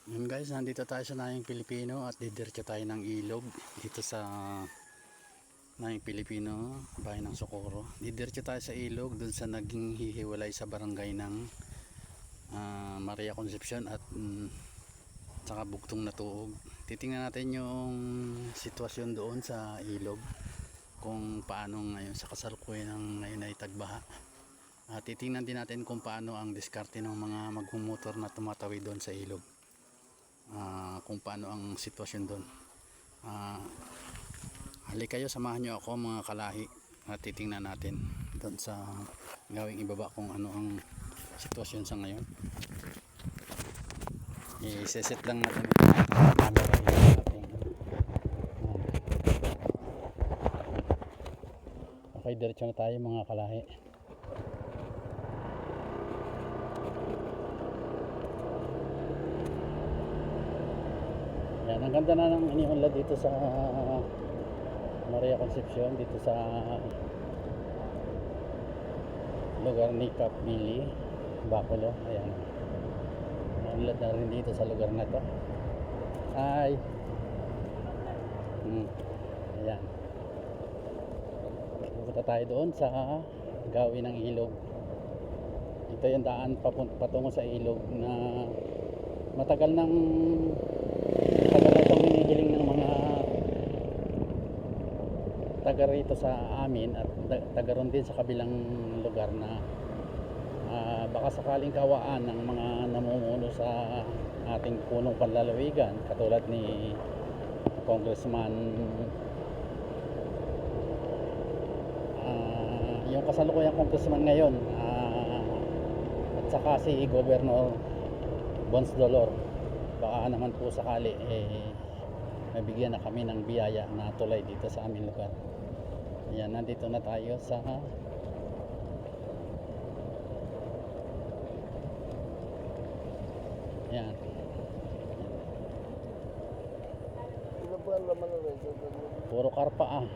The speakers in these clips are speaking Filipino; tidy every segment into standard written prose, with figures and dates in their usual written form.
Yun guys, nandito tayo sa Nayang Pilipino at didiretso tayo ng ilog dito sa Nayang Pilipino, bayan ng Socorro. Didiretso tayo sa ilog dun sa naging hihiwalay sa barangay ng Maria Concepcion at saka Bugtong na Tuog. Titingnan natin yung sitwasyon doon sa ilog, kung paano ngayon sa kasalukuyan ng ngayon ay tagbaha. Titingnan din natin kung paano ang diskarte ng mga magmumotor na tumatawid doon sa ilog. Kung paano ang sitwasyon doon. Hali kayo, samahan nyo ako mga kalahi at titingnan natin doon sa gawing ibaba kung ano ang sitwasyon sa ngayon. I-set lang natin yung camera natin. Okay, diretso na tayo mga kalahi. Yan, ang ganda na ng iniunlad dito sa Maria Concepcion, dito sa lugar ni Capmili, Bacolod. Ayan, naunlad na rin dito sa lugar na to. Hi. Ayan, pupunta tayo doon sa gawin ng ilog. Ito yung daan patungo sa ilog na matagal na itong hinihiling ng mga taga rito sa amin at taga ron din sa kabilang lugar na baka sakaling kawaan ng mga namumuno sa ating punong panlalawigan katulad ni Congressman yung kasalukuyang congressman ngayon at saka si Governor Bons Dolor. Baka naman po sakali mabigyan na kami ng biyaya na tulay dito sa aming lugar. Ayan, nandito na tayo sa ayan. Puro karpa ayan.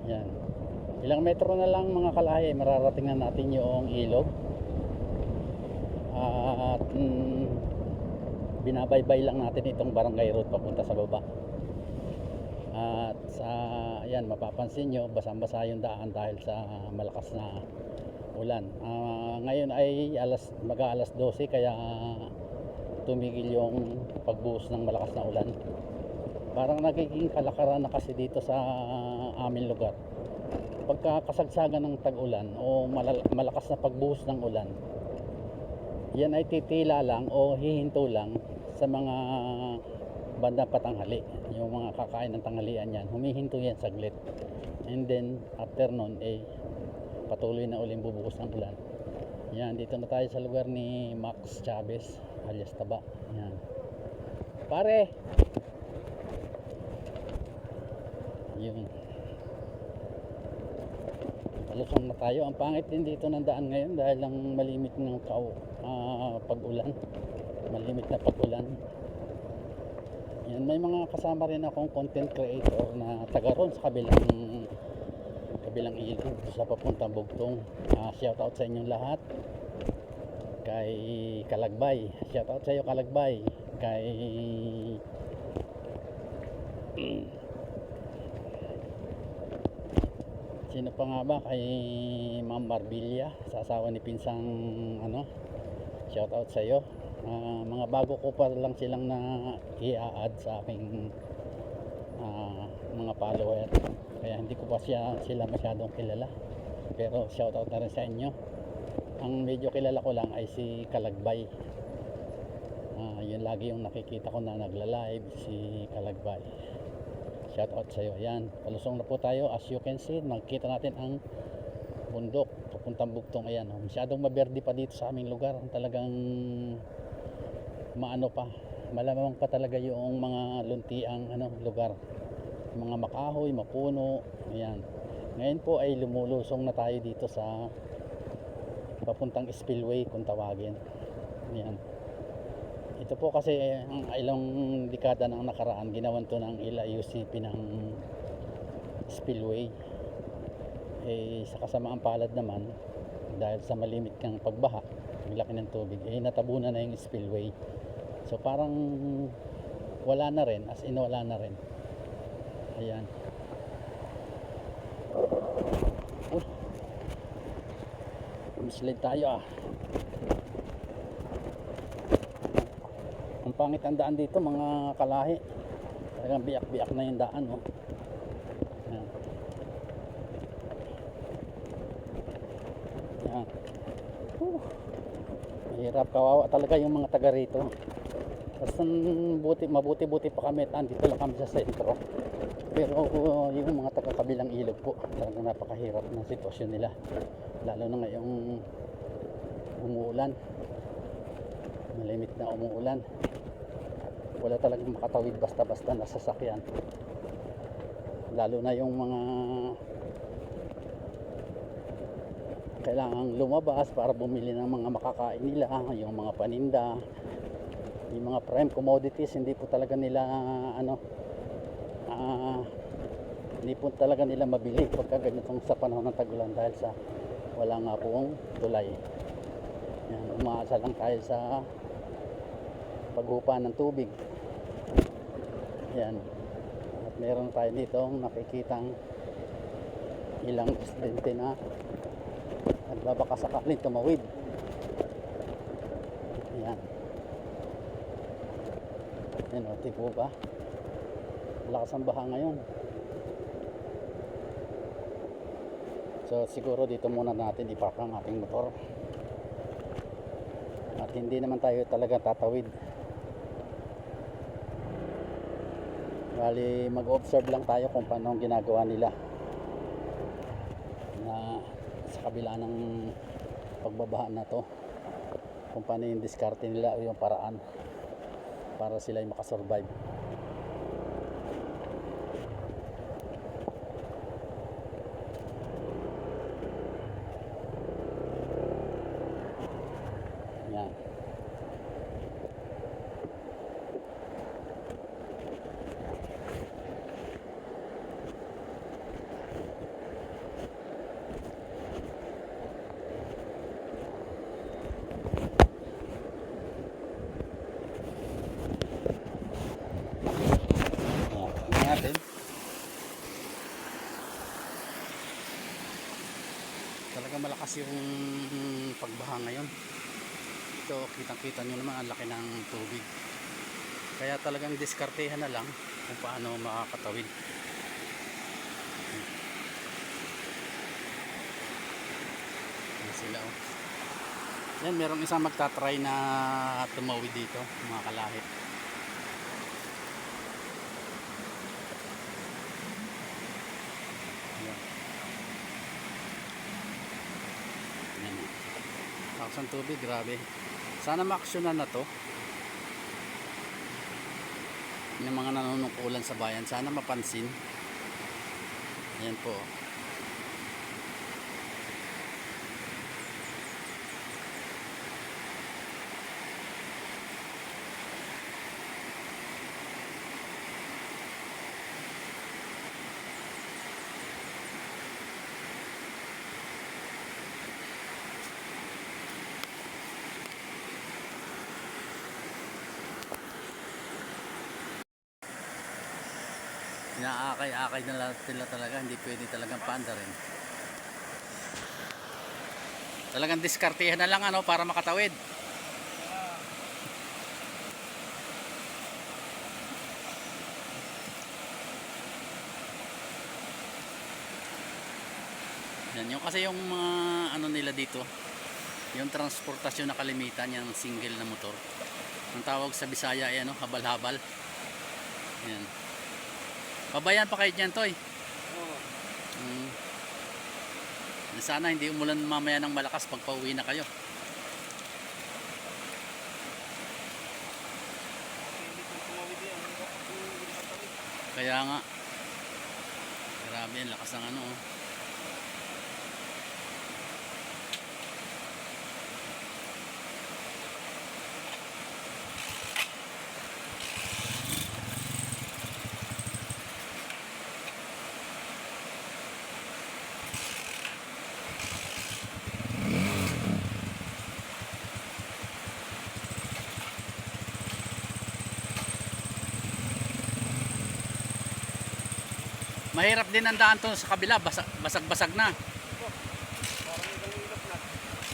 Yan. Ilang metro na lang mga kalahi, mararating na natin yung ilog. At binabaybay lang natin itong barangay road papunta sa baba. At sa ayan, mapapansin nyo, basang-basa yung daan dahil sa malakas na ulan. Ngayon ay mag-aalas 12 kaya tumigil yung pagbuhos ng malakas na ulan. Parang nagiging kalakaran na kasi dito sa aming lugar. Pagkakasagsagan ng tag-ulan o malakas na pagbuhos ng ulan, yan ay titila lang o hihinto lang sa mga bandang patanghali. Yung mga kakain ng tanghalian yan, humihinto yan saglit. And then after nun patuloy na uling bubuhos ng ulan. Yan, dito na tayo sa lugar ni Max Chavez alias Taba. Yan. Pare! Yun, palusong na tayo. Ang pangit din dito ng daan ngayon dahil lang malimit ng pag-ulan, malimit na pag-ulan. Yan, may mga kasama rin akong content creator na taga ron sa kabilang ilog sa papuntang Bugtong. Shout out sa inyong lahat. Kay Kalagbay, shout out sa iyo Kalagbay. Kay sino pa nga ba, kay Ma'am Marbilla, sa asawa ni Pinsang shout out sa iyo. Mga bago ko pa lang silang na i-add sa aking mga follower, kaya hindi ko pa sila masyadong kilala, pero shout out na rin sa inyo. Ang medyo kilala ko lang ay si Kalagbay. Yun lagi yung nakikita ko na nagla-live, si Kalagbay. Shout out sa iyo. Ayan, palusong na po tayo. As you can see, nakikita natin ang bundok papuntang Bugtong. Ayan, masyadong maberde pa dito sa aming lugar. Talagang maano pa, malamang pa talaga yung mga luntiang lugar, mga makahoy, mapuno. Ayan, ngayon po ay lumulusong na tayo dito sa papuntang spillway kung tawagin. Yan. Ito po kasi ang ilang dekada nang nakaraan ginawan to ng LIUCP ng spillway. Sa kasamaang palad naman, dahil sa malimit kang pagbaha, ang laki ng tubig, natabunan na yung spillway. So parang wala na rin, as in wala na rin. Ayan. Slide tayo Ang pangit ang daan dito mga kalahi. Talagang biyak-biyak na yung daan Ayan. Ayan. Mahirap, kawawa talaga yung mga taga rito. Basta mabuti-buti pa kami at andito lang kami sa sentro. Pero yung mga taga kabilang ilog po, talagang napakahirap ng sitwasyon nila. Lalo na ngayong umuulan. Malimit na umuulan. Wala talagang makatawid basta-basta na sasakyan. Lalo na yung mga kailangang lumabas para bumili ng mga makakain nila, yung mga paninda, yung mga prime commodities, hindi po talaga nila hindi po talaga nila mabili pagka ganitong sa panahon ng tag-ulan dahil sa wala nga pong tulay. Yan, umaasa lang tayo sa paghupa ng tubig. Yan. At meron tayo dito nakikitang ilang estudyante na nagbabaka sakaling tumawid. Yan. Yan o, tipo ba? Lakas ang baha ngayon. So siguro dito muna natin ipark ang ating motor. At hindi naman tayo talaga tatawid. Bali mag-observe lang tayo kung paano ang ginagawa nila na sa kabila ng pagbabaha na to, kung paano yung diskarte nila o yung paraan para sila ay makasurvive. Yan. Natin talaga malakas yung pagbaha ngayon. Ito kitang-kita nyo naman ang laki ng tubig, kaya talagang diskartehan na lang kung paano makakatawid. Yan sila Yan, merong isang magtatry na tumawid dito mga kalahit. Lakas ng tubig, grabe. Sana maaksyonan na to yung mga nanunungkulan sa bayan. Sana mapansin. Ayan po. Inaakay-akay na sila talaga, hindi pwede talagang paanda rin. Talagang diskartehan na lang para makatawid. Yan, yung kasi yung mga nila dito, yung transportasyon na kalimitan, yung single na motor. Ang tawag sa Bisaya ay habal-habal. Yan. Pabayan pa kayo dyan, Toy. Oo. Sana hindi umulan mamaya ng malakas pag pauwi na kayo. Kaya nga. Grabe, lakas ng Mahirap din ang daan to sa kabila, basag-basag na.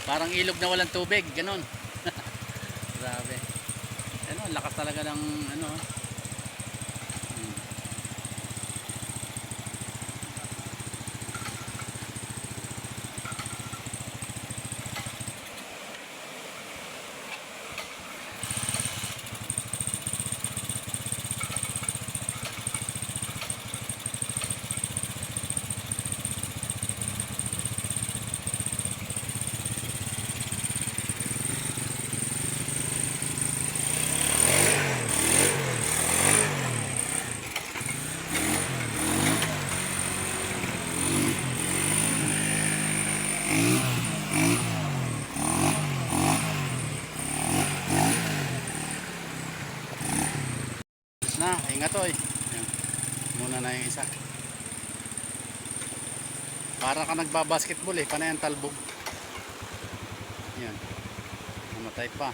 Parang ilog na walang tubig, ganun. Grabe. Ano, lakas talaga ng ano. Hmm. Na, ingat oy. Yan. Muna na yung isa. Para ka nagbabasketball eh, panay ang talbog. Yan. Namatay pa.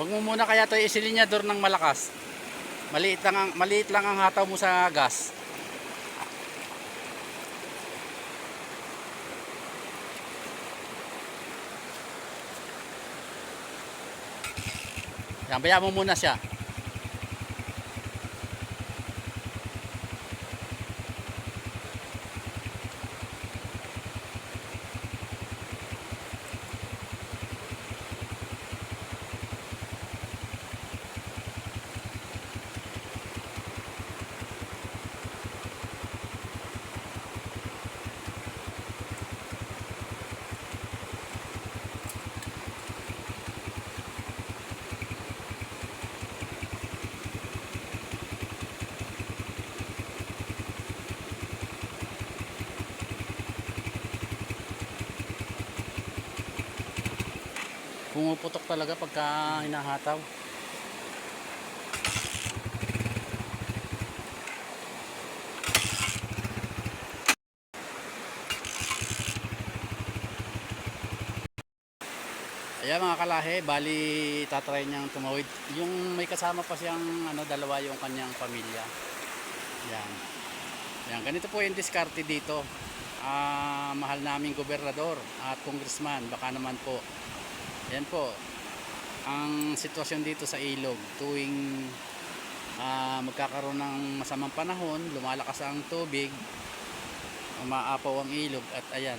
Huwag mo muna kaya ito isilinyador ng malakas. Maliit lang ang hataw mo sa gas. Yan, bayaan mo muna siya. Pumuputok talaga pagka hinahataw. Ayan mga kalahe, bali tatry niyang tumawid. Yung may kasama pa siyang dalawa yung kanyang pamilya. Yan. Yan, ganito po yung diskarte dito. Mahal naming gobernador at congressman, baka naman po. Yan po. Ang sitwasyon dito sa ilog, tuwing magkakaroon ng masamang panahon, lumalakas ang tubig, umaapaw ang ilog at ayan,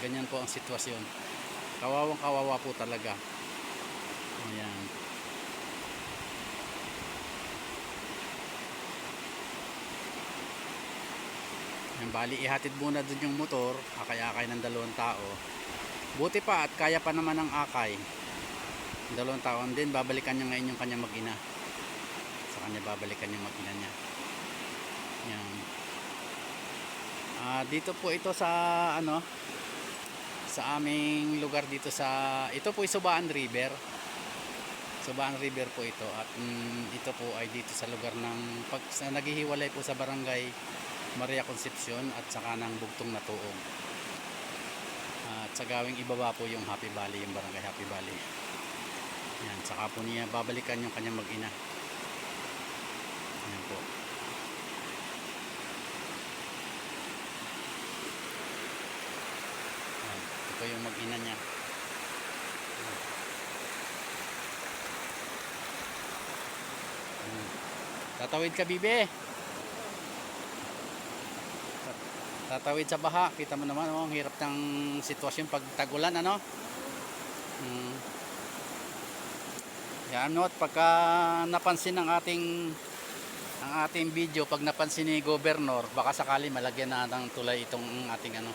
ganyan po ang sitwasyon. Kawawang kawawa po talaga. Ayan. Yan, bali ihatid muna dun yung motor, akay-akay ng 2 tao. Buti pa at kaya pa naman ng akay. 2 taon din, babalikan niya ngayon yung kanya mag-ina. Sa kanya babalikan yung mag-ina niya. Yan. Dito po ito sa sa aming lugar dito ito po ay Subaan River. Subaan River po ito at ito po ay dito sa lugar ng naghihiwalay po sa barangay Maria Concepcion at saka ng Bugtong na Tuog. At sa gawing ibaba po yung Happy Valley, yung barangay Happy Valley. Yan, saka po niya babalikan yung kanyang mag-ina. Yan po. Yan, ito yung mag-ina niya. Yan. Tatawid ka, bibe. Tatawid sa baha. Kita mo naman, ang hirap ng sitwasyon pag tag-ulan, Yan, at pagka napansin ang ating video, pag napansin ni Governor, baka sakali malagyan na ng tulay itong ating yun.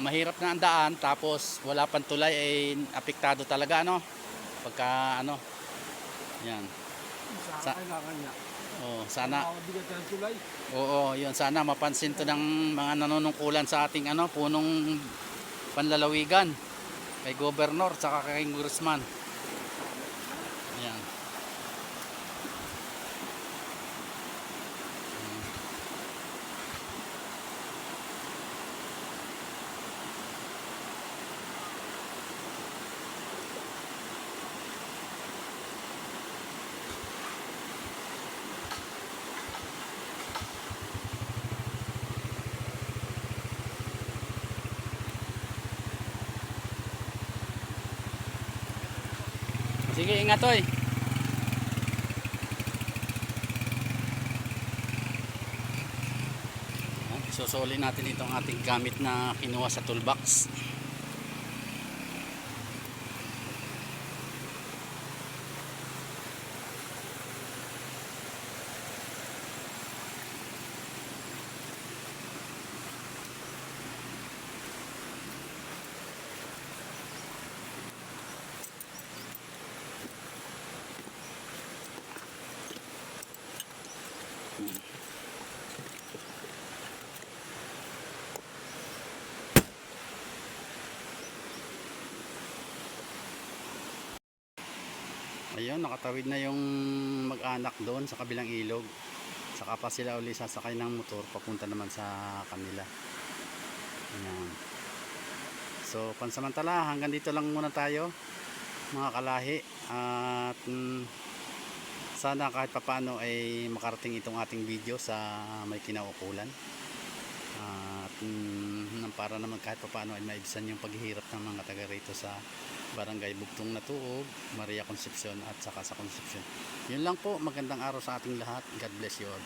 mahirap na ang daan tapos wala pang tulay ay apektado talaga ano pagka ano yan Sa kailangan niya. sana Mabigat ng tulay. oo yun sana mapansin to ng mga nanunungkulan sa ating ano punong panlalawigan kay Governor saka kay Congressman yan. Sige, ingat oy. Susuli natin itong ating gamit na kinuha sa toolbox. Ayun, nakatawid na yung mag-anak doon sa kabilang ilog. Saka pa sila uli sasakay ng motor papunta naman sa kanila. Ayan. So, pansamantala, hanggang dito lang muna tayo mga kalahi. At sana kahit papano ay makarating itong ating video sa may kinaukulan. At para naman kahit papano ay maibsan yung paghihirap ng mga taga rito sa Barangay Bugtong Natuog, Maria Concepcion at saka sa Concepcion. Yun lang po, magandang araw sa ating lahat. God bless you all.